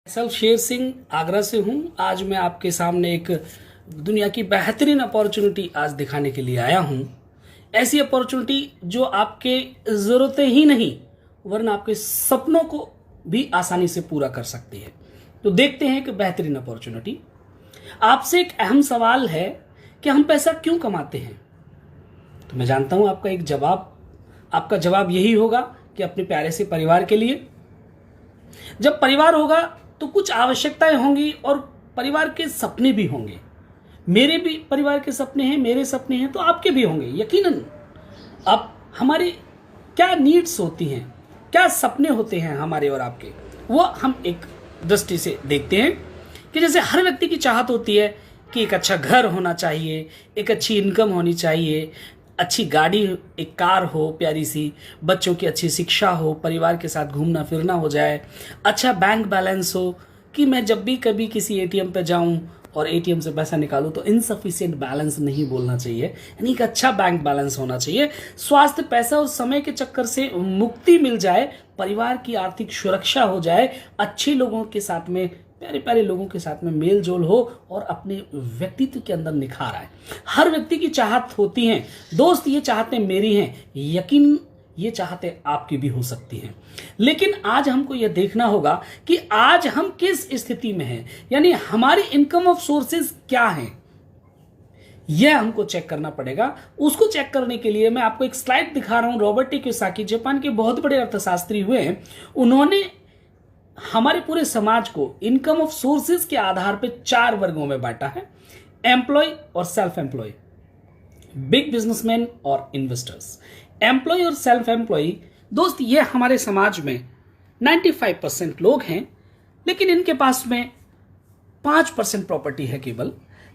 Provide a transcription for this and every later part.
सब शेर सिंह आगरा से हूं। आज मैं आपके सामने एक दुनिया की बेहतरीन अपॉर्चुनिटी आज दिखाने के लिए आया हूं। ऐसी अपॉर्चुनिटी जो आपके ज़रूरतें ही नहीं वरना आपके सपनों को भी आसानी से पूरा कर सकती है। तो देखते हैं कि बेहतरीन अपॉर्चुनिटी। आपसे एक अहम सवाल है कि हम पैसा क्यों कमाते हैं। तो मैं जानता हूं आपका जवाब यही होगा कि अपने प्यारे से परिवार के लिए। जब परिवार होगा तो कुछ आवश्यकताएं होंगी और परिवार के सपने भी होंगे। मेरे भी परिवार के सपने हैं, मेरे सपने हैं, तो आपके भी होंगे यकीनन। अब हमारी क्या नीड्स होती हैं, क्या सपने होते हैं हमारे और आपके, वो हम एक दृष्टि से देखते हैं कि जैसे हर व्यक्ति की चाहत होती है कि एक अच्छा घर होना चाहिए, एक अच्छी इनकम होनी चाहिए, अच्छी गाड़ी, एक कार हो प्यारी सी, बच्चों की अच्छी शिक्षा हो, परिवार के साथ घूमना फिरना हो जाए, अच्छा बैंक बैलेंस हो कि मैं जब भी कभी किसी एटीएम पे जाऊं और एटीएम से पैसा निकालूं तो इनसफिशिएंट बैलेंस नहीं बोलना चाहिए, यानी एक अच्छा बैंक बैलेंस होना चाहिए। स्वास्थ्य, पैसा और समय के चक्कर से मुक्ति मिल जाए, परिवार की आर्थिक सुरक्षा हो जाए, अच्छे लोगों के साथ में, प्यारे प्यारे लोगों के साथ में मेल जोल हो और अपने व्यक्तित्व के अंदर निखार आए। हर व्यक्ति की चाहत होती है दोस्त, ये चाहतें मेरी हैं, यकीन ये चाहतें आपकी भी हो सकती हैं। लेकिन आज हमको यह देखना होगा कि आज हम किस स्थिति में हैं, यानी हमारी इनकम ऑफ सोर्सेज क्या हैं, यह हमको चेक करना पड़ेगा। उसको चेक करने के लिए मैं आपको एक स्लाइड दिखा रहा हूं। रॉबर्ट टी कियोसाकी जापान के बहुत बड़े अर्थशास्त्री हुए हैं। उन्होंने हमारे पूरे समाज को इनकम ऑफ सोर्सेज के आधार पर 4 वर्गों में बांटा है: एम्प्लॉय और सेल्फ एम्प्लॉय, बिग बिजनेसमैन और इन्वेस्टर्स। एम्प्लॉय और सेल्फ एम्प्लॉय दोस्त, ये हमारे समाज में 95% लोग हैं, लेकिन इनके पास में 5% प्रॉपर्टी है केवल।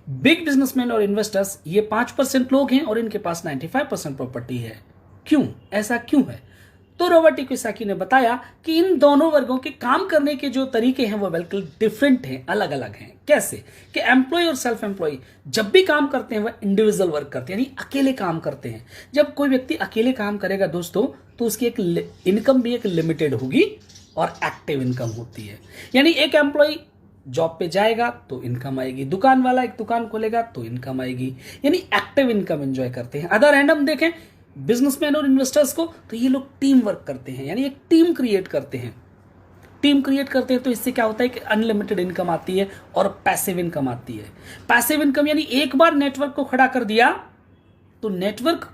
बिग बिजनेसमैन और इन्वेस्टर्स, ये 5% लोग हैं और इनके पास 95% प्रॉपर्टी है। क्यों, ऐसा क्यों है? तो रॉबर्ट टी कियोसाकी ने बताया कि इन दोनों वर्गों के काम करने के जो तरीके हैं वो बिल्कुल डिफरेंट हैं, अलग अलग हैं। कैसे कि एम्प्लॉय और सेल्फ एम्प्लॉय जब भी काम करते हैं वह इंडिविजुअल वर्क करते हैं, यानी अकेले काम करते हैं। जब कोई व्यक्ति अकेले काम करेगा दोस्तों, तो उसकी एक इनकम भी एक लिमिटेड होगी और एक्टिव इनकम होती है। यानी एक एम्प्लॉय जॉब पे जाएगा तो इनकम आएगी, दुकान वाला एक दुकान खोलेगा तो इनकम आएगी, यानी एक्टिव इनकम एंजॉय करते हैं। अदर एंड हम देखें बिजनेसमैन और इन्वेस्टर्स को, तो ये लोग टीम वर्क करते हैं, यानी एक टीम क्रिएट करते हैं। टीम क्रिएट करते हैं तो इससे क्या होता है कि अनलिमिटेड इनकम आती है और पैसिव इनकम आती है। पैसिव इनकम यानी एक बार नेटवर्क को खड़ा कर दिया तो नेटवर्क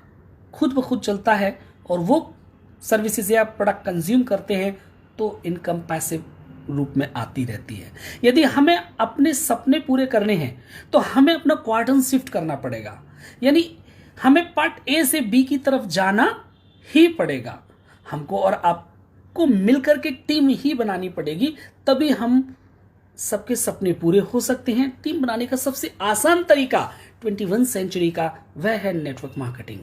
खुद ब खुद चलता है और वो सर्विसेज या प्रोडक्ट कंज्यूम करते हैं तो इनकम पैसिव रूप में आती रहती है। यदि हमें अपने सपने पूरे करने हैं तो हमें अपना क्वाड्रेंट शिफ्ट करना पड़ेगा, यानी हमें पार्ट ए से बी की तरफ जाना ही पड़ेगा। हमको और आपको मिलकर के टीम ही बनानी पड़ेगी, तभी हम सबके सपने पूरे हो सकते हैं। टीम बनाने का सबसे आसान तरीका 21वीं सेंचुरी का वह है नेटवर्क मार्केटिंग।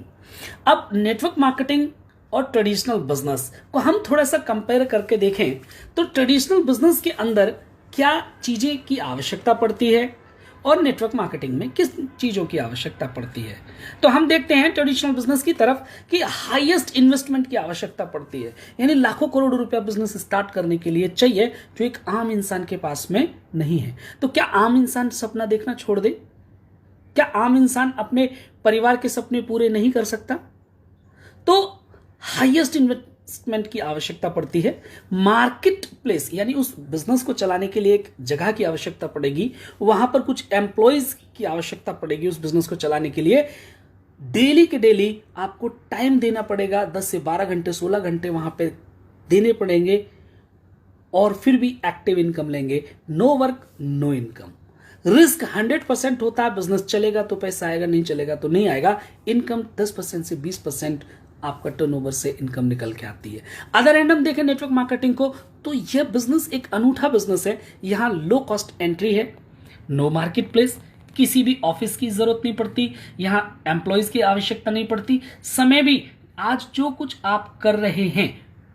अब नेटवर्क मार्केटिंग और ट्रेडिशनल बिजनेस को हम थोड़ा सा कंपेयर करके देखें तो ट्रेडिशनल बिजनेस के अंदर क्या चीजें की आवश्यकता पड़ती है और नेटवर्क मार्केटिंग में किस चीजों की आवश्यकता पड़ती है। तो हम देखते हैं ट्रेडिशनल बिजनेस की तरफ कि हाईएस्ट इन्वेस्टमेंट की आवश्यकता पड़ती है, यानी लाखों करोड़ों रुपया बिजनेस स्टार्ट करने के लिए चाहिए, जो एक आम इंसान के पास में नहीं है। तो क्या आम इंसान सपना देखना छोड़ दे? क्या आम इंसान अपने परिवार के सपने पूरे नहीं कर सकता? तो हाईएस्ट इन्वेस्टमेंट की आवश्यकता पड़ती है। मार्केट प्लेस, यानी उस बिजनेस को चलाने के लिए एक जगह की आवश्यकता पड़ेगी, वहां पर कुछ एम्प्लॉयज की आवश्यकता पड़ेगी। उस बिजनेस को चलाने के लिए डेली के डेली आपको टाइम देना पड़ेगा, 10 से 12 घंटे 16 घंटे वहां पे देने पड़ेंगे और फिर भी एक्टिव इनकम लेंगे। No work no income. Risk 100% होता है, बिजनेस चलेगा तो पैसा आएगा, नहीं चलेगा तो नहीं आएगा। इनकम 10% से 20% आपका टर्नओवर से इनकम निकल के आती है। अदर एंड हम देखें नेटवर्क मार्केटिंग को, तो यह बिजनेस एक अनूठा बिजनेस है। यहां लो कॉस्ट एंट्री है, नो मार्केट प्लेस, किसी भी ऑफिस की जरूरत नहीं पड़ती, यहां एम्प्लॉयज की आवश्यकता नहीं पड़ती। समय भी आज जो कुछ आप कर रहे हैं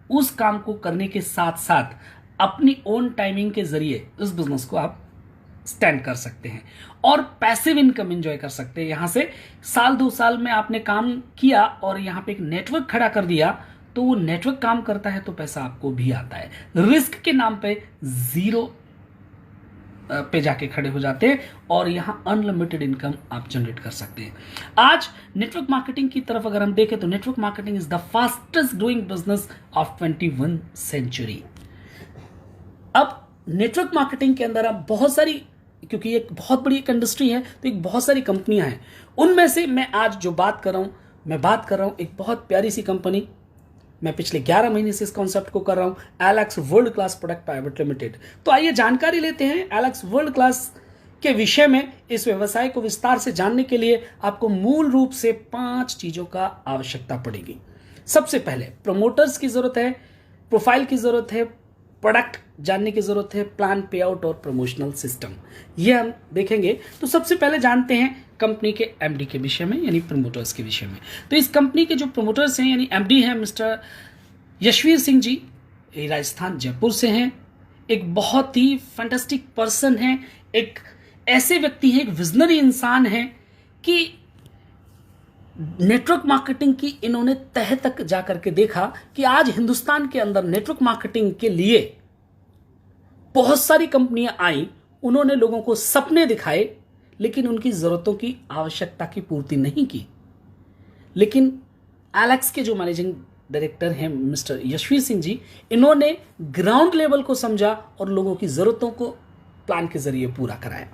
उस काम को करने के साथ साथ अपनी ओन टाइमिंग के जरिए इस बिजनेस को आप स्टैंड कर सकते हैं और पैसिव इनकम एंजॉय कर सकते हैं। यहां से साल 2 साल में आपने काम किया और यहां पे एक नेटवर्क खड़ा कर दिया तो वो नेटवर्क काम करता है तो पैसा आपको भी आता है। रिस्क के नाम पे जीरो पे जाके खड़े हो जाते हैं और यहाँ अनलिमिटेड इनकम आप जनरेट कर सकते हैं। आज नेटवर्क मार्केटिंग की तरफ अगर हम देखें तो network marketing is the fastest growing business of 21 century. अब नेटवर्क मार्केटिंग के अंदर आप बहुत सारी, क्योंकि ये एक बहुत बड़ी एक इंडस्ट्री है, तो एक बहुत सारी कंपनियां हैं। उनमें से मैं आज जो बात कर रहा हूं, मैं बात कर रहा हूं एक बहुत प्यारी सी कंपनी। मैं पिछले 11 महीने से इस कॉन्सेप्ट को कर रहा हूं, Alex world class product private limited. तो आइए जानकारी लेते हैं एलेक्स वर्ल्ड क्लास के विषय में। इस व्यवसाय को विस्तार से जानने के लिए आपको मूल रूप से 5 चीजों का आवश्यकता पड़ेगी। सबसे पहले प्रमोटर्स की जरूरत है, प्रोफाइल की जरूरत है, प्रोडक्ट जानने की जरूरत है, प्लान, पे आउट और प्रमोशनल सिस्टम, ये हम देखेंगे। तो सबसे पहले जानते हैं कंपनी के एमडी के विषय में, यानी प्रमोटर्स के विषय में। तो इस कंपनी के जो प्रमोटर्स हैं यानी एमडी हैं मिस्टर यशवीर सिंह जी, ये राजस्थान जयपुर से हैं। एक बहुत ही फैंटास्टिक पर्सन हैं, एक ऐसे व्यक्ति हैं, एक विजनरी इंसान हैं कि नेटवर्क मार्केटिंग की इन्होंने तह तक जाकर के देखा कि आज हिंदुस्तान के अंदर नेटवर्क मार्केटिंग के लिए बहुत सारी कंपनियां आई, उन्होंने लोगों को सपने दिखाए लेकिन उनकी जरूरतों की आवश्यकता की पूर्ति नहीं की। लेकिन एलेक्स के जो मैनेजिंग डायरेक्टर हैं मिस्टर यशवीर सिंह जी, इन्होंने ग्राउंड लेवल को समझा और लोगों की जरूरतों को प्लान के जरिए पूरा कराया।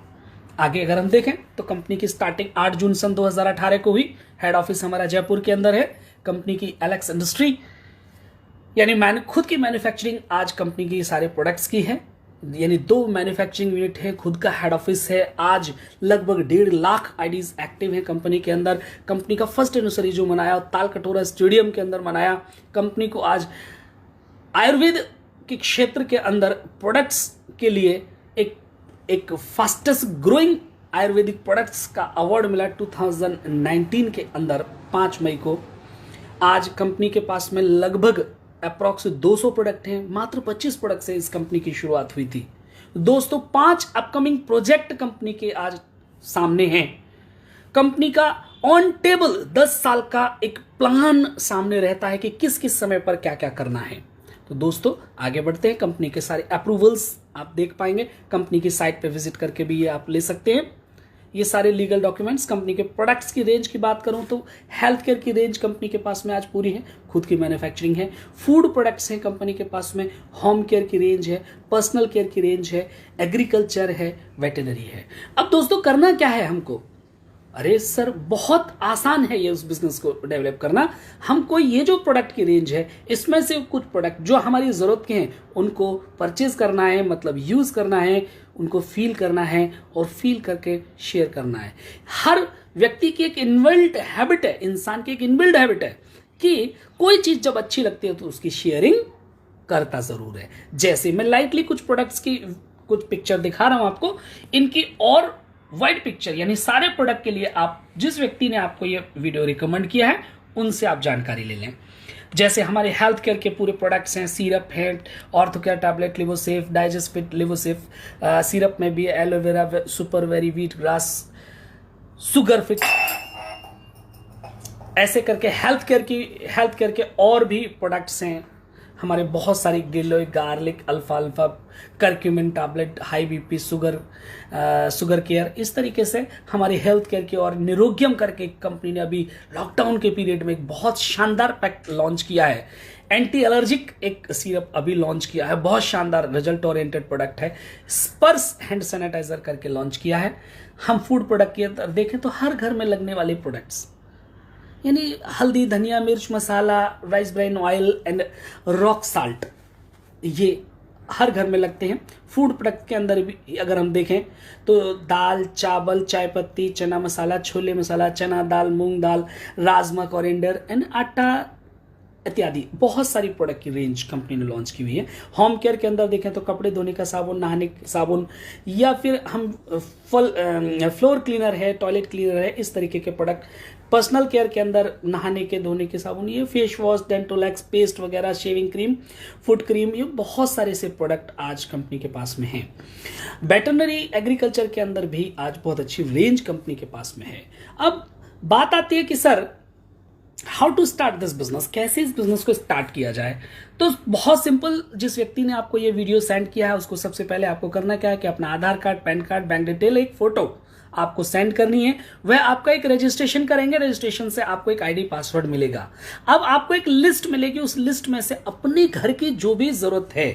आगे अगर हम देखें तो कंपनी की स्टार्टिंग 8 जून सन 2018 को हुई। हेड ऑफिस हमारा जयपुर के अंदर है। कंपनी की एलेक्स इंडस्ट्री यानी खुद की मैन्युफैक्चरिंग आज कंपनी की सारे प्रोडक्ट्स की है, यानी 2 मैन्युफैक्चरिंग यूनिट है, खुद का हेड ऑफिस है। आज लगभग 1.5 लाख आईडीज एक्टिव है कंपनी के अंदर। कंपनी का फर्स्ट एनिवर्सरी जो मनाया ताल कटोरा स्टेडियम के अंदर मनाया। कंपनी को आज आयुर्वेद के क्षेत्र के अंदर प्रोडक्ट्स के लिए एक फास्टेस्ट ग्रोइंग आयुर्वेदिक प्रोडक्ट्स का अवार्ड मिला 2019 के अंदर 5 मई को। आज कंपनी के पास में लगभग अप्रॉक्स 200 प्रोडक्ट हैं। मात्र 25 प्रोडक्ट से इस कंपनी की शुरुआत हुई थी। दोस्तों 5 अपकमिंग प्रोजेक्ट कंपनी के आज सामने हैं। कंपनी का ऑन टेबल 10 साल का एक प्लान सामने रहता है कि किस किस समय पर क्या क्या करना है। तो दोस्तों आगे बढ़ते हैं। कंपनी के सारे अप्रूवल्स आप देख पाएंगे, कंपनी की साइट पे विजिट करके भी ये आप ले सकते हैं। ये सारे लीगल डॉक्यूमेंट्स। कंपनी के प्रोडक्ट्स की रेंज की बात करूं तो हेल्थ केयर की रेंज कंपनी के पास में आज पूरी है, खुद की मैन्युफैक्चरिंग है। फूड प्रोडक्ट्स हैं कंपनी के पास में, होम केयर की रेंज है, पर्सनल केयर की रेंज है, एग्रीकल्चर है, वेटनरी है। अब दोस्तों करना क्या है हमको? अरे सर बहुत आसान है ये उस बिजनेस को डेवलप करना। हमको ये जो प्रोडक्ट की रेंज है इसमें से कुछ प्रोडक्ट जो हमारी जरूरत के हैं उनको परचेज करना है, मतलब यूज करना है, उनको फील करना है और फील करके शेयर करना है। हर व्यक्ति की एक इनबिल्ट हैबिट है, इंसान की एक इनबिल्ट हैबिट है कि कोई चीज जब अच्छी लगती है तो उसकी शेयरिंग करता जरूर है। जैसे मैं लाइटली कुछ प्रोडक्ट्स की कुछ पिक्चर दिखा रहा हूं आपको, इनकी और वाइड पिक्चर यानी सारे प्रोडक्ट के लिए आप जिस व्यक्ति ने आपको ये वीडियो रिकमेंड किया है उनसे आप जानकारी ले लें। जैसे हमारे हेल्थ केयर के पूरे प्रोडक्ट्स हैं, सिरप है, ऑर्थोकेयर टैबलेट, लिवोसेफ, डाइजेस्टिव लिवोसेफ, सिरप में भी aloe vera, super very wheat grass, sugar fit, ऐसे करके हेल्थ केयर के और भी प्रोडक्ट्स हैं हमारे बहुत सारी। गिलोय, garlic, alpha, curcumin tablet, high BP, sugar care, इस तरीके से हमारी हेल्थ केयर की। और निरोग्यम करके कंपनी ने अभी लॉकडाउन के पीरियड में एक बहुत शानदार पैक लॉन्च किया है। एंटी एलर्जिक एक सिरप अभी लॉन्च किया है, बहुत शानदार रिजल्ट ओरिएंटेड प्रोडक्ट है। स्पर्श हैंड सैनिटाइजर करके लॉन्च किया है। हम फूड प्रोडक्ट की तरफ देखें तो हर घर में लगने वाले प्रोडक्ट्स यानी हल्दी, धनिया, मिर्च मसाला, rice brine oil and rock salt, ये हर घर में लगते हैं। फूड प्रोडक्ट के अंदर भी अगर हम देखें तो दाल, चावल, चाय पत्ती, चना मसाला, छोले मसाला, चना दाल, मूंग दाल, राजमा, कोरिएंडर एंड आटा इत्यादि बहुत सारी प्रोडक्ट की रेंज कंपनी ने लॉन्च की हुई है। होम केयर के अंदर देखें तो कपड़े धोने का साबुन, नहाने का साबुन, या फिर हम फ्लोर क्लीनर है, टॉयलेट क्लीनर है, इस तरीके के प्रोडक्ट। पर्सनल केयर के अंदर नहाने के धोने के साबुन, ये फेस वॉश, डेंटोलैक्स, पेस्ट वगैरह, शेविंग क्रीम, फुट क्रीम, ये बहुत सारे से प्रोडक्ट आज कंपनी के पास में हैं। वेटरनरी एग्रीकल्चर के अंदर भी आज बहुत अच्छी रेंज कंपनी के पास में है। अब बात आती है कि sir how to start this business, कैसे इस बिजनेस को स्टार्ट किया जाए। तो बहुत सिंपल, जिस व्यक्ति ने आपको ये वीडियो सेंड किया है उसको सबसे पहले आपको करना क्या है कि अपना Aadhaar card, pan card, bank detail, एक फोटो आपको सेंड करनी है। वह आपका एक रजिस्ट्रेशन करेंगे, रजिस्ट्रेशन से आपको एक आईडी पासवर्ड मिलेगा। अब आपको एक लिस्ट मिलेगी, उस लिस्ट में से अपने घर की जो भी जरूरत है,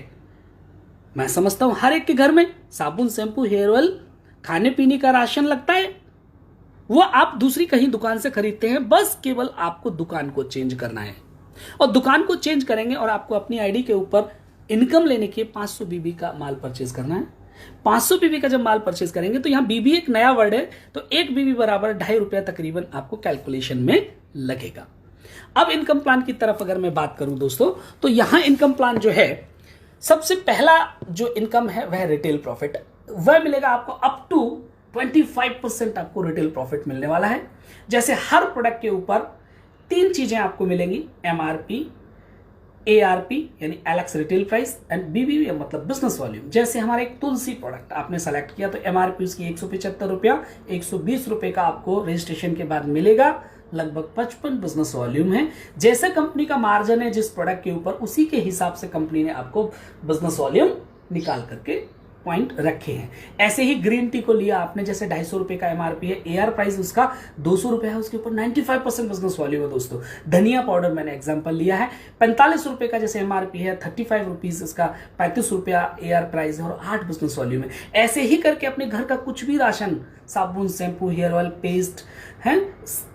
मैं समझता हूं हर एक के घर में साबुन, शैम्पू, हेयर ऑयल, खाने पीने का राशन लगता है, वो आप दूसरी कहीं दुकान से खरीदते हैं। बस केवल आपको दुकान को चेंज करना है, और दुकान को चेंज करेंगे और आपको अपनी आईडी के ऊपर इनकम लेने के 500 बीबी का माल परचेज करना है। 500 बीबी का जब माल परचेज करेंगे तो यहां बीबी एक नया वर्ड है, तो एक बीबी बराबर 2.5 रुपया तकरीबन आपको कैलकुलेशन में लगेगा। अब इनकम प्लान की तरफ अगर मैं बात करूं दोस्तों, तो यहां इनकम प्लान जो है, सबसे पहला जो इनकम है वह रिटेल प्रॉफिट, वह मिलेगा आपको अप टू 25% आपको रिटेल प्रॉफिट मिलने वाला है। जैसे हर प्रोडक्ट के ऊपर 3 चीजें आपको मिलेंगी, एमआरपी, एआरपी यानी एलेक्स रिटेल प्राइस, एंड बीबी मतलब बिजनेस वॉल्यूम। जैसे हमारा एक तुलसी प्रोडक्ट आपने सेलेक्ट किया तो एमआरपी उसकी 175 रुपया, 120 रुपए का आपको रजिस्ट्रेशन के बाद मिलेगा, लगभग 55 बिजनेस वॉल्यूम है। जैसे कंपनी का मार्जिन है जिस प्रोडक्ट के ऊपर, उसी के हिसाब से कंपनी ने आपको बिजनेस वॉल्यूम निकाल करके पॉइंट रखे हैं। ऐसे ही ग्रीन टी को लिया आपने, जैसे 250 रुपए का एमआरपी है, एआर प्राइस उसका 200 रुपए है, उसके ऊपर 95% बिजनेस वॉल्यूम है दोस्तों। धनिया पाउडर मैंने एग्जांपल लिया है, 45 रुपए का जैसे एमआरपी है, 35 रुपीज इसका, 35 रुपया एआर प्राइस है और 8 बिजनेस वॉल्यूम है। ऐसे ही करके अपने घर का कुछ भी राशन, साबुन, शैम्पू, हेयर ऑयल, पेस्ट है,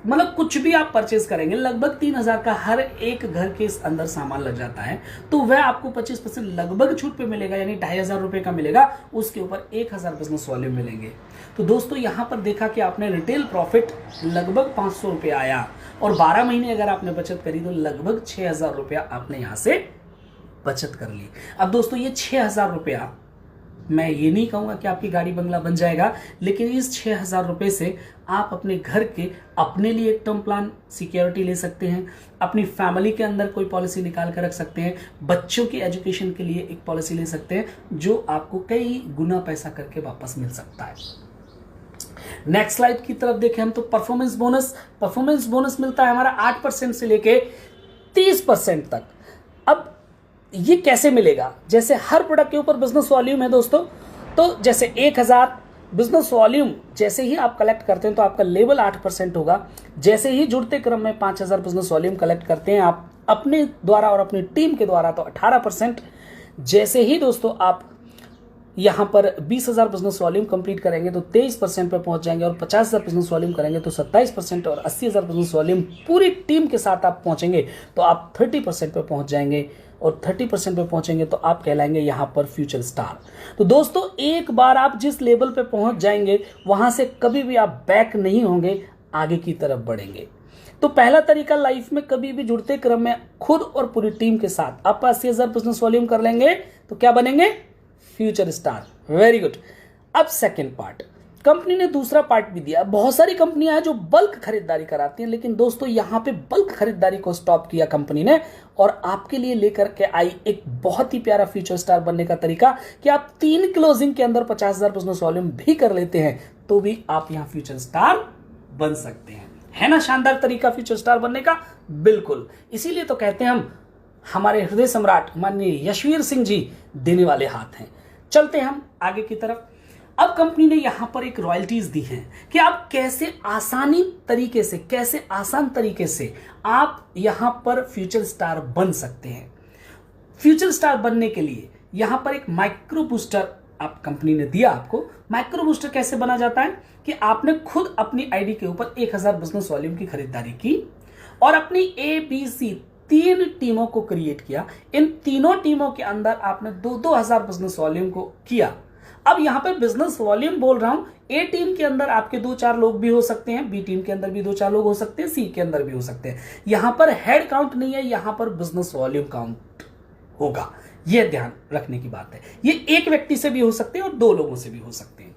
मतलब कुछ भी आप परचेज करेंगे, लगभग 3000 का हर एक घर के अंदर सामान लग जाता है, तो वह आपको 25% लगभग छूट पे मिलेगा, यानी 2500 रुपए का मिलेगा, उसके ऊपर 1000 बिजनेस वॉल्यूम मिलेंगे। तो दोस्तों यहां पर देखा कि आपने रिटेल प्रॉफिट लगभग 500 रुपए आया, और 12 महीने अगर आपने बचत करी तो लगभग 6000 रुपया आपने यहां से बचत कर ली। अब दोस्तों ये 6000 रुपया, मैं ये नहीं कहूंगा कि आपकी गाड़ी बंगला बन जाएगा, लेकिन इस 6000 रुपए से आप अपने घर के अपने लिए एक टर्म प्लान सिक्योरिटी ले सकते हैं, अपनी फैमिली के अंदर कोई पॉलिसी निकाल कर रख सकते हैं, बच्चों की एजुकेशन के लिए एक पॉलिसी ले सकते हैं, जो आपको कई गुना पैसा करके वापस मिल सकता है। नेक्स्ट स्लाइड की तरफ देखें हम, तो परफॉर्मेंस बोनस मिलता है हमारा 8% से लेके 30% तक। अब ये कैसे मिलेगा, जैसे हर प्रोडक्ट के ऊपर बिजनेस वॉल्यूम है दोस्तों, तो जैसे 1000 बिजनेस वॉल्यूम जैसे ही आप कलेक्ट करते हैं तो आपका लेवल 8% होगा। जैसे ही जुड़ते क्रम में 5000 बिजनेस वॉल्यूम कलेक्ट करते हैं आप अपने द्वारा और अपनी टीम के द्वारा तो 18%। जैसे ही दोस्तों आप यहां पर 20,000 बिजनेस वॉल्यूम कंप्लीट करेंगे तो 23% पे पहुंच जाएंगे, और 50,000 बिजनेस वॉल्यूम करेंगे तो 27%, और 80,000 बिजनेस वॉल्यूम पूरी टीम के साथ आप पहुंचेंगे तो आप 30% पे पहुंच जाएंगे, और 30% पे पहुंचेंगे तो आप कहलाएंगे यहां पर फ्यूचर स्टार। तो दोस्तों एक बार आप जिस लेवल पे पहुंच जाएंगे वहां से कभी भी आप बैक नहीं होंगे, आगे की तरफ बढ़ेंगे। तो पहला तरीका, लाइफ में कभी भी जुड़ते क्रम में खुद और पूरी टीम के साथ आप 80,000 बिजनेस वॉल्यूम कर लेंगे तो क्या बनेंगे, फ्यूचर स्टार। Very good. अब सेकंड पार्ट, कंपनी ने दूसरा पार्ट भी दिया। बहुत सारी कंपनियां हैं जो बल्क खरीदारी कराती हैं, लेकिन दोस्तों यहां पे बल्क खरीदारी को स्टॉप किया कंपनी ने, और आपके लिए लेकर के आई एक बहुत ही प्यारा फ्यूचर स्टार बनने का तरीका कि आप 3 क्लोजिंग के अंदर 50,000 बिजनेस वॉल्यूम भी कर लेते हैं तो भी आप यहां फ्यूचर स्टार बन सकते हैं। है ना शानदार तरीका फ्यूचर स्टार बनने का? बिल्कुल। इसीलिए तो कहते हैं हम, हमारे हृदय सम्राट माननीय यशवीर सिंह जी देने वाले हाथ हैं। चलते हैं हम आगे की तरफ। अब कंपनी ने यहां पर एक रॉयल्टीज दी हैं कि आप कैसे आसान तरीके से आप यहां पर फ्यूचर स्टार बन सकते हैं। फ्यूचर स्टार बनने के लिए यहां पर एक माइक्रो बूस्टर आप कंपनी ने दिया आपको। माइक्रो बूस्टर कैसे बना जाता है कि आपने खुद अपनी आईडी के ऊपर 1000 बिजनेस वॉल्यूम की खरीदारी की और अपनी ABC 3 टीमों को क्रिएट किया। इन तीनों टीमों के अंदर आपने 2-2000 बिजनेस वॉल्यूम को किया। अब यहां पे बिजनेस वॉल्यूम बोल रहा हूं, ए टीम के अंदर आपके 2-4 लोग भी हो सकते हैं, बी टीम के अंदर भी 2-4 लोग हो सकते हैं, सी के अंदर भी हो सकते हैं। यहां पर हेड काउंट नहीं है, यहां पर बिजनेस वॉल्यूम काउंट होगा। यह ध्यान रखने की बात है। ये एक व्यक्ति से भी हो सकते हैं और 2 लोगों से भी हो सकते हैं।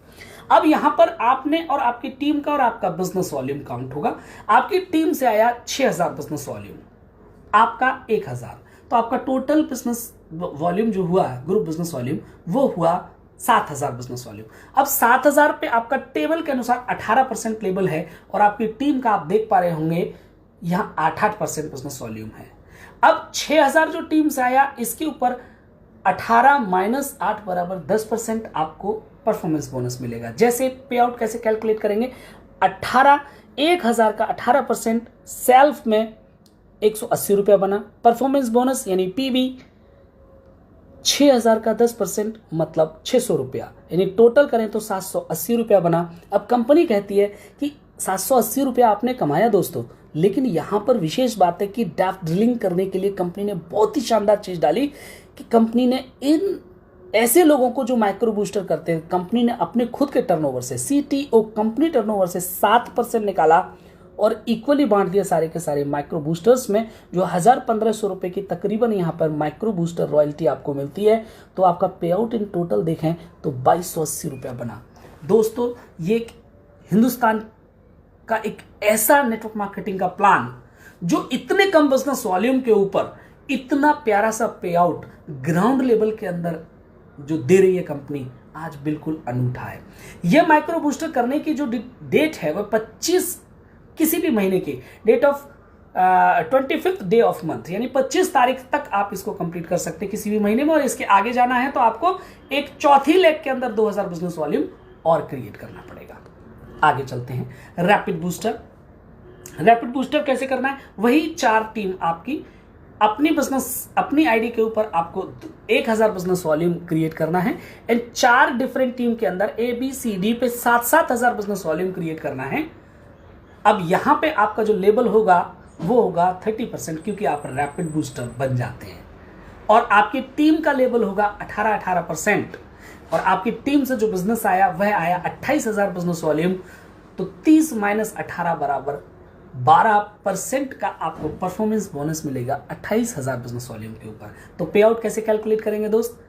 अब यहां पर आपने और आपकी टीम का और आपका बिजनेस वॉल्यूम काउंट होगा। आपकी टीम से आया 6000 बिजनेस वॉल्यूम, आपका 1000, तो आपका टोटल बिजनेस वॉल्यूम जो हुआ, ग्रुप बिजनेस वॉल्यूम, वो हुआ 7000 बिजनेस वॉल्यूम। अब 7000 पे आपका टेबल के अनुसार 18% लेबल है और आपकी टीम का आप देख पा रहे होंगे यहाँ 8% बिजनेस वॉल्यूम है। अब 6000 जो टीम से आया, इसके ऊपर 18 माइनस 8 बराबर 10% आपको परफॉर्मेंस बोनस मिलेगा। जैसे पे आउट कैसे कैलकुलेट करेंगे, 1000 का 18% सेल्फ में 180 रुपया बना, परफॉर्मेंस बोनस यानी पीबी 6000 का 10% मतलब 600 रुपया, यानी टोटल करें तो 780 रुपया बना। अब कंपनी कहती है कि 780 रुपया आपने कमाया दोस्तों, लेकिन यहां पर विशेष बात है कि डेप्थ ड्रिलिंग करने के लिए कंपनी ने बहुत ही शानदार चीज डाली कि कंपनी ने इन ऐसे लोगों को जो माइक्रो बूस्टर करते हैं, कंपनी ने अपने खुद के टर्नओवर से, सीटीओ कंपनी टर्नओवर से 7% निकाला और इक्वली बांट दिया सारे के सारे माइक्रो बूस्टर्स में, जो 1500 रुपए की तकरीबन यहां पर माइक्रो बूस्टर रॉयल्टी आपको मिलती है। तो आपका पे आउट इन टोटल देखें तो 2280 रुपया बना। दोस्तों ये हिंदुस्तान का एक ऐसा नेटवर्क मार्केटिंग का प्लान जो इतने कम बिजनेस वॉल्यूम के ऊपर इतना प्यारा सा पे आउट ग्राउंड लेवल के अंदर जो दे रही है कंपनी, आज बिल्कुल अनूठा है। यह माइक्रो बूस्टर करने की जो डेट है वह 25 किसी भी महीने की date of 25th day of month, यानी 25 तारीख तक आप इसको कंप्लीट कर सकते हैं किसी भी महीने में। और इसके आगे जाना है तो आपको एक चौथी लेग के अंदर 2000 बिजनेस वॉल्यूम और क्रिएट करना पड़ेगा। आगे चलते हैं। रैपिड बूस्टर, रैपिड बूस्टर कैसे करना है, वही 4 टीम आपकी अपनी बिजनेस अपनी आईडी के ऊपर आपको 1000 बिजनेस वॉल्यूम क्रिएट करना है एंड 4 डिफरेंट टीम के अंदर ए बी सी डी पे 7,000 बिजनेस वॉल्यूम क्रिएट करना है। अब यहां पे आपका जो लेबल होगा वो होगा 30%, क्योंकि आप रैपिड बूस्टर बन जाते हैं। और आपकी टीम का लेबल होगा 18% और आपकी टीम से जो बिजनेस आया वह आया 28,000 बिजनेस वॉल्यूम। तो 30 माइनस 18 बराबर 12% का आपको परफॉर्मेंस बोनस मिलेगा 28,000 बिजनेस वॉल्यूम के ऊपर। तो पे आउट कैसे कैलकुलेट करेंगे दोस्त,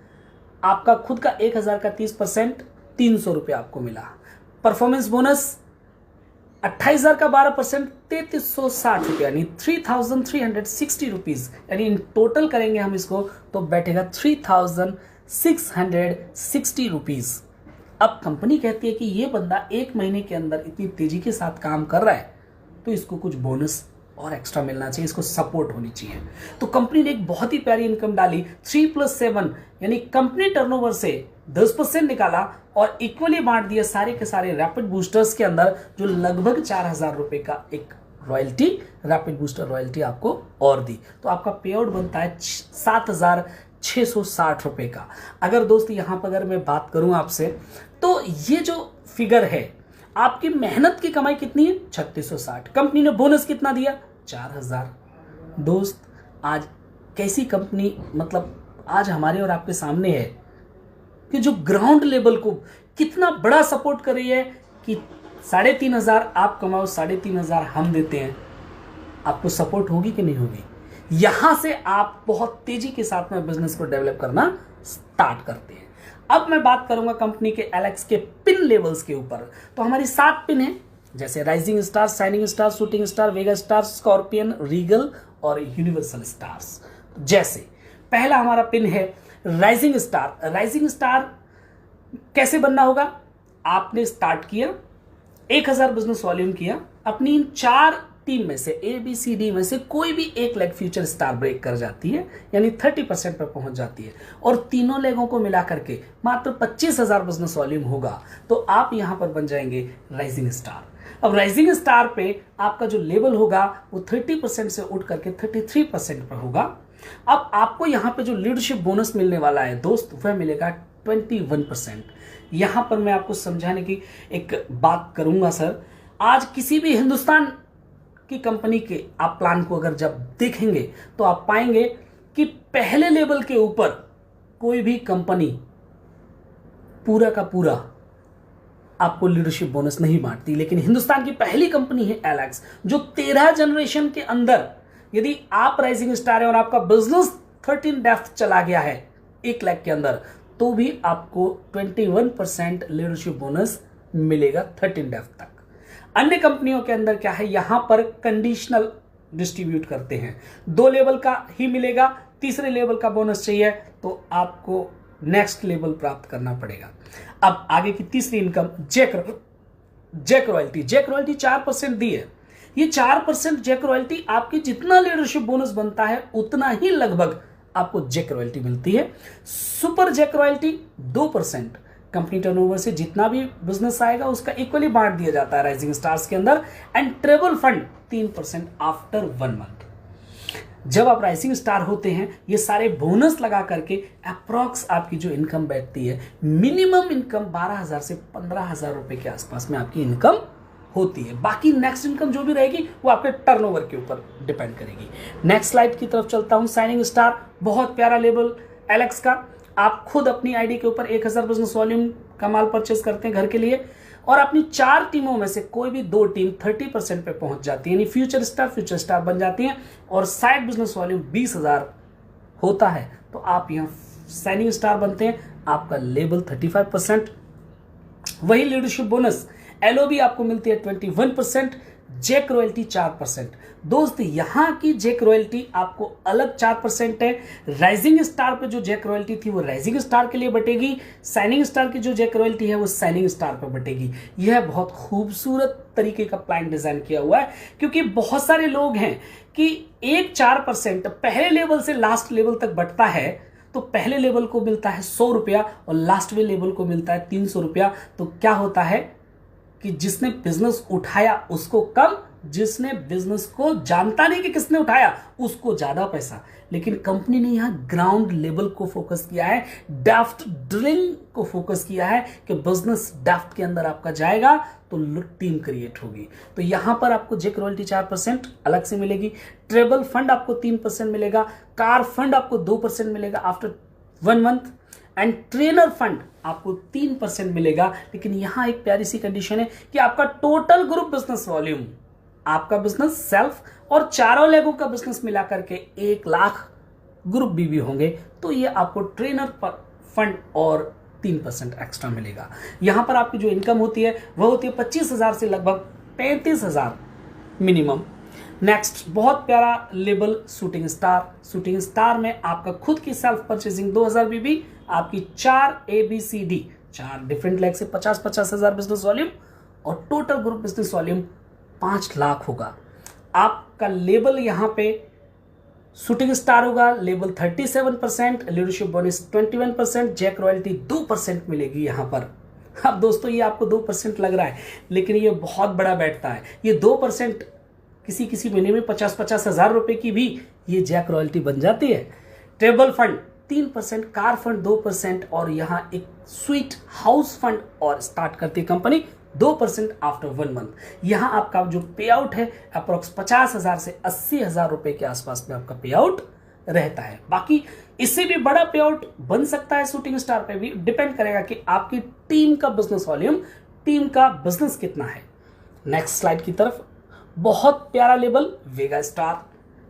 आपका खुद का 1000 का 30% 300 रुपया आपको मिला, परफॉर्मेंस बोनस 28,000 का 12% 3360 रुपया, यानी 3,360 रुपीज, यानी इन टोटल करेंगे हम इसको तो बैठेगा 3,660 रुपीज। अब कंपनी कहती है कि ये बंदा 1 महीने के अंदर इतनी तेजी के साथ काम कर रहा है तो इसको कुछ बोनस और एक्स्ट्रा मिलना चाहिए, इसको सपोर्ट होनी चाहिए। तो कंपनी ने एक बहुत ही प्यारी इनकम डाली, 3+7 यानी कंपनी टर्नओवर से 10% निकाला और इक्वली बांट दिया सारे के सारे रैपिड बूस्टर्स के अंदर, जो लगभग 4000 रुपए का एक रॉयल्टी, रैपिड बूस्टर रॉयल्टी आपको और दी। तो आपका पे आउट बनता है 7,660 रुपए का। अगर दोस्त यहां पर अगर मैं बात करूं आपसे, तो ये जो फिगर है आपकी मेहनत की कमाई कितनी है 3660, कंपनी ने बोनस कितना दिया 4000। दोस्त आज कैसी कंपनी, मतलब आज हमारे और आपके सामने है कि जो ग्राउंड लेवल को कितना बड़ा सपोर्ट कर रही है कि 3,500 आप कमाओ, 3,500 हम देते हैं। आपको सपोर्ट होगी कि नहीं होगी, यहां से आप बहुत तेजी के साथ में बिजनेस को डेवलप करना स्टार्ट करते हैं। अब मैं बात करूंगा कंपनी के एलेक्स के पिन लेवल्स के ऊपर। तो हमारी 7 पिन है, जैसे rising star, shining star, shooting star, vega star, scorpion, regal और यूनिवर्सल स्टार्स। जैसे पहला हमारा पिन है राइजिंग स्टार। राइजिंग स्टार कैसे बनना होगा, आपने स्टार्ट किया, 1000 बिजनेस वॉल्यूम किया, अपनी इन 4 टीम में से ए बी सी डी में से कोई भी एक लेग फ्यूचर स्टार ब्रेक कर जाती है, यानी 30% पर पहुंच जाती है और तीनों लेगों को मिला करके मात्र 25,000 बिजनेस वॉल्यूम होगा, तो आप यहां पर बन जाएंगे राइजिंग स्टार। अब राइजिंग स्टार पे आपका जो लेवल होगा वो 30% से उठ करके 33% पर होगा। अब आपको यहां पे जो लीडरशिप बोनस मिलने वाला है दोस्त, वह मिलेगा 21%। यहां पर मैं आपको समझाने की एक बात करूंगा सर, आज किसी भी हिंदुस्तान की कंपनी के आप प्लान को अगर जब देखेंगे तो आप पाएंगे कि पहले लेवल के ऊपर कोई भी कंपनी पूरा का पूरा आपको लीडरशिप बोनस नहीं बांटती, लेकिन हिंदुस्तान की पहली कंपनी है एलेक्स, जो 13 जनरेशन के अंदर यदि आप राइजिंग स्टार है और आपका बिजनेस 13 डेप्थ चला गया है 1 लाख के अंदर, तो भी आपको 21% लीडरशिप बोनस मिलेगा 13 डेप्थ तक। अन्य कंपनियों के अंदर क्या है, यहां पर कंडीशनल डिस्ट्रीब्यूट करते हैं, 2 लेवल का ही मिलेगा, तीसरे लेवल का बोनस चाहिए तो आपको नेक्स्ट लेवल प्राप्त करना पड़ेगा। अब आगे की तीसरी income jack royalty. Jack royalty 4% दी है, ये 4% जैक रॉयल्टी आपकी जितना लीडरशिप बोनस बनता है उतना ही लगभग आपको जैक रॉयल्टी मिलती है। Super jack royalty 2%, company turnover से जितना भी बिजनेस आएगा उसका इक्वली बांट दिया जाता है राइजिंग स्टार्स के अंदर। And travel fund 3% after 1 month. जब आप राइजिंग स्टार होते हैं ये सारे बोनस लगा करके अप्रॉक्स आपकी जो इनकम बैठती है, मिनिमम इनकम 12,000 से 15,000 रुपए के आसपास में आपकी इनकम होती है। बाकी नेक्स्ट इनकम जो भी रहेगी वो आपके टर्नओवर के ऊपर डिपेंड करेगी। नेक्स्ट स्लाइड की तरफ चलता हूं। साइनिंग स्टार बहुत प्यारा लेबल एलेक्स का। आप खुद अपनी आईडी के ऊपर 1000 बिजनेस वॉल्यूम का माल परचेस करते हैं घर के लिए और अपनी 4 टीमों में से कोई भी 2 टीम 30% पे पहुंच जाती है, यानी फ्यूचर स्टार बन जाती हैं और साइड बिजनेस वॉल्यूम 20,000 होता है तो आप यहां साइनिंग स्टार बनते हैं। आपका लेबल 35%। वही लीडरशिप बोनस एलओबी आपको मिलती है 21%, जैक रॉयल्टी 4%। दोस्त यहां की जैक रॉयल्टी आपको अलग 4% है। राइजिंग स्टार पे जो जैक रॉयल्टी थी वो राइजिंग स्टार के लिए बटेगी, साइनिंग स्टार की जो जैक रॉयल्टी है वो साइनिंग स्टार पे बटेगी। यह बहुत खूबसूरत तरीके का प्लान डिजाइन किया हुआ है क्योंकि बहुत सारे लोग हैं कि एक 4% पहले लेवल से लास्ट लेवल तक बटता है तो पहले लेवल को मिलता है 100 रुपया और लास्ट में लेवल को मिलता है 300 रुपया। तो क्या होता है कि जिसने बिजनेस उठाया उसको कम, जिसने बिजनेस को जानता नहीं कि किसने उठाया उसको ज्यादा पैसा। लेकिन कंपनी ने यहां ग्राउंड लेवल को फोकस किया है, डेप्थ ड्रिलिंग को फोकस किया है कि बिजनेस डेप्थ के अंदर आपका जाएगा तो टीम क्रिएट होगी। तो यहां पर आपको जैक रॉयल्टी 4% अलग से मिलेगी, ट्रेवल फंड आपको 3% मिलेगा, कार फंड आपको 2% मिलेगा after 1 month and trainer fund आपको 3% मिलेगा। लेकिन यहां एक प्यारी सी कंडीशन है कि आपका टोटल ग्रुप बिजनेस वॉल्यूम, आपका बिजनेस सेल्फ और चारों लेगों का बिजनेस मिला करके 1 लाख ग्रुप बीवी होंगे तो ये आपको ट्रेनर फंड और 3% एक्स्ट्रा मिलेगा। यहां पर आपकी जो इनकम होती है वह होती है 25,000 से लगभग 35,000 मिनिमम। नेक्स्ट बहुत प्यारा label shooting star. Shooting star में आपका खुद की सेल्फ परचेसिंग 2000 बीबी, आपकी 4 ABCD 4 डिफरेंट लेग से 50,000 बिजनेस वॉल्यूम और total group business volume 5 lakh होगा। आपका लेबल यहां पे शूटिंग स्टार होगा, लेबल 37%, लीडरशिप बोनस 21%, जैक रॉयल्टी 2% मिलेगी यहां पर। अब दोस्तों ये आपको 2% लग रहा है लेकिन ये बहुत बड़ा बैठता है। ये 2% किसी किसी महीने में 50-50 हजार रुपए की भी ये जैक रॉयल्टी बन जाती है। ट्रेवल फंड 3%, कार फंड 2% और यहां एक स्वीट हाउस फंड और स्टार्ट करती है कंपनी 2% आफ्टर 1 मंथ। यहां आपका जो पे आउट है अप्रोक्स 50,000 से 80,000 रुपए के आसपास में आपका पे आउट रहता है। बाकी इससे भी बड़ा पे आउट बन सकता है शूटिंग स्टार पे भी, डिपेंड करेगा कि आपकी टीम का बिजनेस वॉल्यूम, टीम का बिजनेस कितना है। नेक्स्ट स्लाइड की तरफ बहुत प्यारा लेबल वेगा स्टार।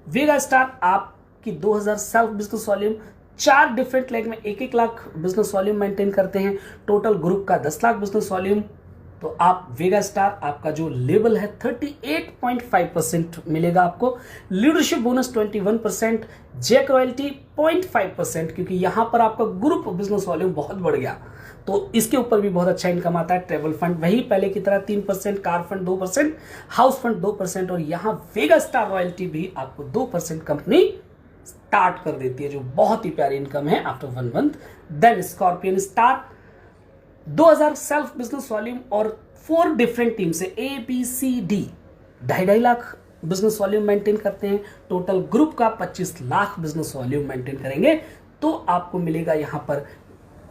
वेगा स्टार आपकी 2000 self business volume, 4 different leg में 1-1 लाख बिजनेस वॉल्यूम मेंटेन करते हैं, टोटल ग्रुप का 10 लाख बिजनेस वॉल्यूम। तो आप वेगा स्टार आपका जो लेवल है 38.5% मिलेगा आपको, लीडरशिप बोनस 21%, जैक रॉयल्टी 0.5% क्योंकि यहां पर आपका ग्रुप बिजनेस वॉल्यूम बहुत बढ़ गया तो इसके ऊपर भी बहुत अच्छा इनकम आता है। ट्रेवल फंड वही पहले की तरह 3%, कार फंड 2%, हाउस फंड 2% और यहां वेगा स्टार रॉयल्टी भी आपको 2% कंपनी स्टार्ट कर देती है जो बहुत ही प्यारी इनकम है after 1 month. Then scorpion star 2000 self business volume और 4 डिफरेंट टीम से ABCD 2.5 lakh business volume maintain करते हैं, टोटल ग्रुप का 25 लाख बिजनेस वॉल्यूम मेंटेन करेंगे तो आपको मिलेगा यहां पर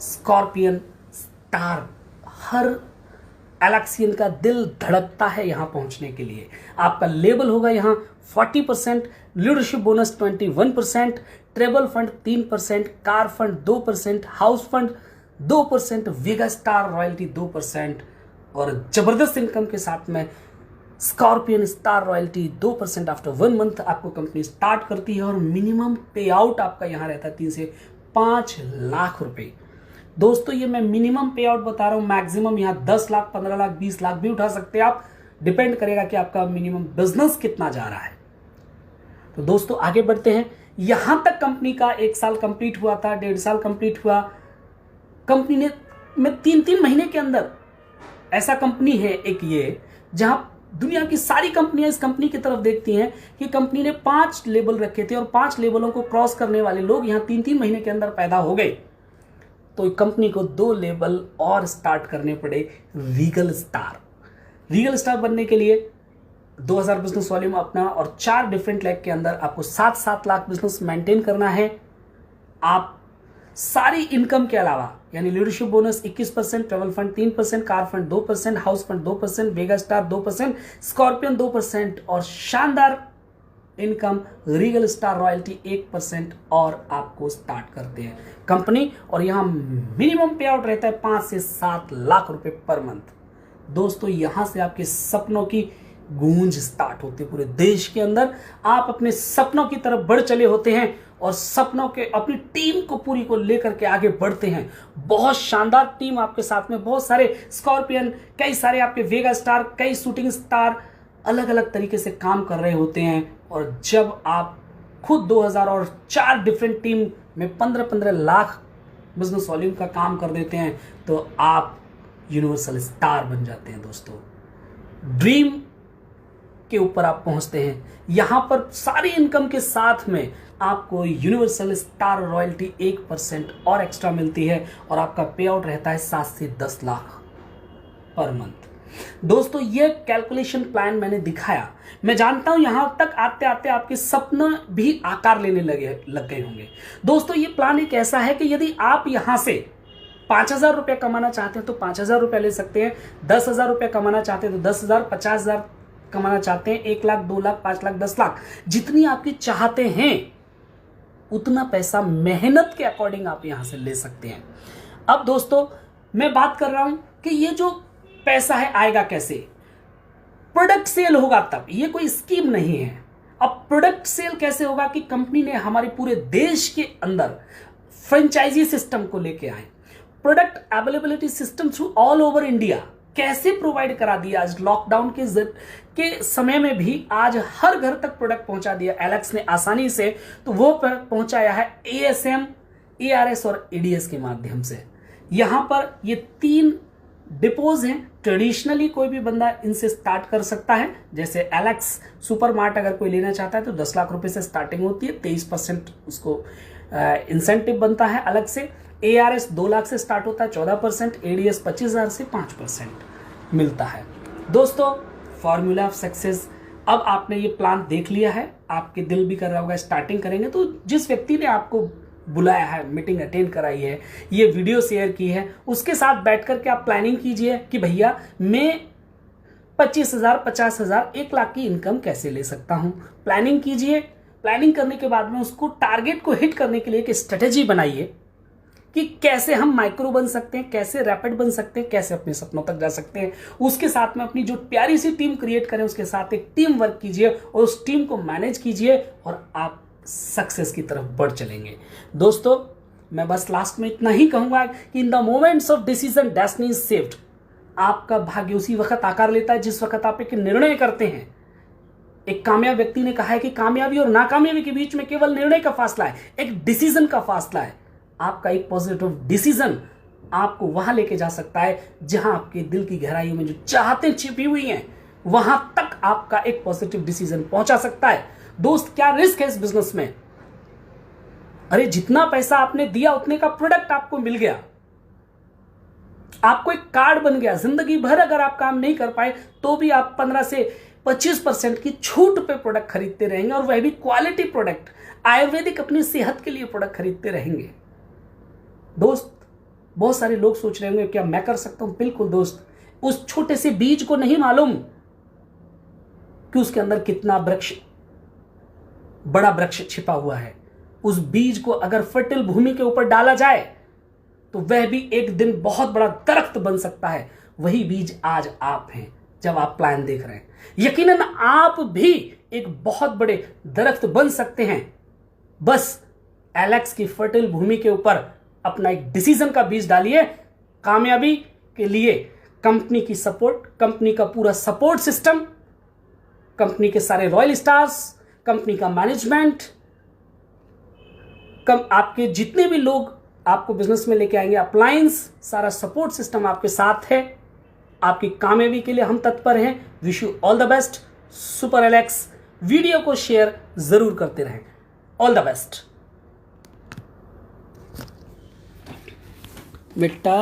स्कॉर्पियन स्टार। हर एलेक्सियन का दिल धड़कता है यहां पहुंचने के लिए। आपका लेवल होगा यहां 40%, leadership bonus 21%, travel fund 3%, car fund 2%, house fund 2%, वेगा स्टार रॉयल्टी 2% और जबरदस्त इनकम के साथ में scorpion star royalty 2% after 1 month आपको कंपनी स्टार्ट करती है और मिनिमम पे आउट आपका यहां रहता है 3 से 5 लाख रुपए। दोस्तों ये मैं मिनिमम पे आउट बता रहा हूं, मैक्सिमम यहां 10 लाख, 15 लाख, 20 लाख भी उठा सकते हैं आप, डिपेंड करेगा कि आपका मिनिमम बिजनेस कितना जा रहा है। तो दोस्तों आगे बढ़ते हैं। यहां तक कंपनी का 1 साल कंप्लीट हुआ था, 1.5 साल कंप्लीट हुआ। कंपनी ने में 3-3 महीने के अंदर ऐसा कंपनी है एक ये जहां दुनिया की सारी कंपनियां इस कंपनी की तरफ देखती हैं कि कंपनी ने 5 लेबल रखे थे और 5 लेबलों को क्रॉस करने वाले लोग यहां 3-3 महीने के अंदर पैदा हो गए। तो कंपनी को 2 लेबल और स्टार्ट करने पड़े। रीगल स्टार बनने के लिए 2000 बिजनेस वॉल्यूम अपना और 4 डिफरेंट लेग के अंदर आपको 7-7 लाख बिजनेस मेंटेन करना है। आप सारी इनकम के अलावा यानी leadership bonus 21%, travel fund 3%, car fund 2%, house fund 2%, वेगा स्टार 2%, स्कॉर्पियन 2% और शानदार इनकम रीगल स्टार रॉयल्टी 1% और आपको स्टार्ट करते हैं कंपनी। और यहां मिनिमम पे आउट रहता है 5 से 7 लाख रुपए पर मंथ। दोस्तों यहां से आपके सपनों की गूंज स्टार्ट होती है पूरे देश के अंदर। आप अपने सपनों की तरफ बढ़ चले होते हैं और सपनों के अपनी टीम को पूरी को लेकर के आगे बढ़ते हैं। बहुत शानदार टीम आपके साथ में, बहुत सारे स्कॉर्पियन, कई सारे आपके वेगा स्टार, कई शूटिंग स्टार अलग अलग तरीके से काम कर रहे होते हैं। और जब आप खुद 2000 और 4 डिफरेंट टीम में 15-15 लाख बिजनेस वॉल्यूम का काम कर देते हैं तो आप यूनिवर्सल स्टार बन जाते हैं। दोस्तों ड्रीम के ऊपर आप पहुंचते हैं। यहां पर सारी इनकम के साथ में आपको यूनिवर्सल स्टार रॉयल्टी 1% और एक्स्ट्रा मिलती है और आपका पे आउट रहता है 7 से 10 लाख पर मंथ। दोस्तों ये कैलकुलेशन प्लान मैंने दिखाया। मैं जानता हूं यहां तक आते आते आपके सपने भी आकार लेने लग गए होंगे। दोस्तों ये प्लान एक ऐसा है कि यदि आप यहां से 5,000 रुपये कमाना चाहते हैं तो 5,000 रुपये ले सकते हैं, 10,000 रुपये कमाना चाहते हैं तो 10,000, 50,000 कमाना चाहते हैं 1 लाख, 2 लाख, 5 लाख, 10 लाख, जितनी आपकी चाहते हैं उतना पैसा मेहनत के अकॉर्डिंग आप यहां से ले सकते हैं। अब दोस्तों मैं बात कर रहा हूं कि ये जो पैसा है आएगा कैसे। प्रोडक्ट सेल होगा तब, ये कोई स्कीम नहीं है। अब प्रोडक्ट सेल कैसे होगा कि कंपनी ने हमारे पूरे देश के अंदर फ्रेंचाइजी सिस्टम को लेके आए, product availability system through all over India कैसे प्रोवाइड करा दिया। आज लॉकडाउन के समय में भी आज हर घर तक प्रोडक्ट पहुंचा दिया एलेक्स ने आसानी से। तो वो पहुंचाया है ASM, ARS और ADS के माध्यम से। यहां पर ये 3 डिपोज हैं। ट्रेडिशनली कोई भी बंदा इनसे स्टार्ट कर सकता है। जैसे एलेक्स सुपरमार्ट अगर कोई लेना चाहता है तो 10 लाख रुपए से स्टार्टिंग होती है, 23% उसको इंसेंटिव बनता है अलग से। ARS 2 लाख से स्टार्ट होता है, 14%, ADS 25,000 से 5% मिलता है। दोस्तों फॉर्मूला ऑफ सक्सेस, अब आपने ये प्लान देख लिया है, आपके दिल भी कर रहा होगा स्टार्टिंग करेंगे। तो जिस व्यक्ति ने आपको बुलाया है, मीटिंग अटेंड कराई है, ये वीडियो शेयर की है, उसके साथ बैठ करके आप प्लानिंग कीजिए कि भैया मैं 25,000, 50,000, 1 लाख की इनकम कैसे ले सकता हूं। प्लानिंग कीजिए। प्लानिंग करने के बाद में उसको टारगेट को हिट करने के लिए एक स्ट्रेटेजी बनाइए कि कैसे हम माइक्रो बन सकते हैं, कैसे रैपिड बन सकते हैं, कैसे अपने सपनों तक जा सकते हैं। उसके साथ में अपनी जो प्यारी सी टीम क्रिएट करें, उसके साथ एक टीम वर्क कीजिए और उस टीम को मैनेज कीजिए और आप सक्सेस की तरफ बढ़ चलेंगे। दोस्तों मैं बस लास्ट में इतना ही कहूंगा कि in the moments of decision destiny is saved. आपका भाग्य उसी वक्त आकार लेता है जिस वक्त आप एक निर्णय करते हैं। एक कामयाब व्यक्ति ने कहा है कि कामयाबी और नाकामयाबी के बीच में केवल निर्णय का फासला है, एक डिसीजन का फासला है। आपका एक पॉजिटिव डिसीजन आपको वहां लेके जा सकता है जहां आपके दिल की गहराई में जो चाहतें छिपी हुई हैं वहां तक आपका एक पॉजिटिव डिसीजन पहुंचा सकता है। दोस्त क्या रिस्क है इस बिजनेस में? अरे जितना पैसा आपने दिया उतने का प्रोडक्ट आपको मिल गया, आपको एक कार्ड बन गया। जिंदगी भर अगर आप काम नहीं कर पाए तो भी आप 15 से 25% की छूट पे प्रोडक्ट खरीदते रहेंगे और वह भी क्वालिटी प्रोडक्ट, आयुर्वेदिक अपनी सेहत के लिए प्रोडक्ट खरीदते रहेंगे। दोस्त बहुत सारे लोग सोच रहे होंगे क्या मैं कर सकता हूं? बिल्कुल दोस्त, उस छोटे से बीज को नहीं मालूम कि उसके अंदर कितना बड़ा वृक्ष छिपा हुआ है। उस बीज को अगर फर्टिल भूमि के ऊपर डाला जाए तो वह भी एक दिन बहुत बड़ा दरख्त बन सकता है। वही बीज आज आप हैं जब आप प्लान देख रहे हैं। यकीनन आप भी एक बहुत बड़े दरख्त बन सकते हैं। बस एलेक्स की फर्टिल भूमि के ऊपर अपना एक डिसीजन का बीज डालिए। कामयाबी के लिए कंपनी की सपोर्ट, कंपनी का पूरा सपोर्ट सिस्टम, कंपनी के सारे रॉयल स्टार्स, कंपनी का मैनेजमेंट, आपके जितने भी लोग आपको बिजनेस में लेके आएंगे, अप्लायंस, सारा सपोर्ट सिस्टम आपके साथ है। आपकी कामयाबी के लिए हम तत्पर हैं। Wish you all the best. Super Alex video को शेयर जरूर करते रहें। ऑल द बेस्ट बेटा।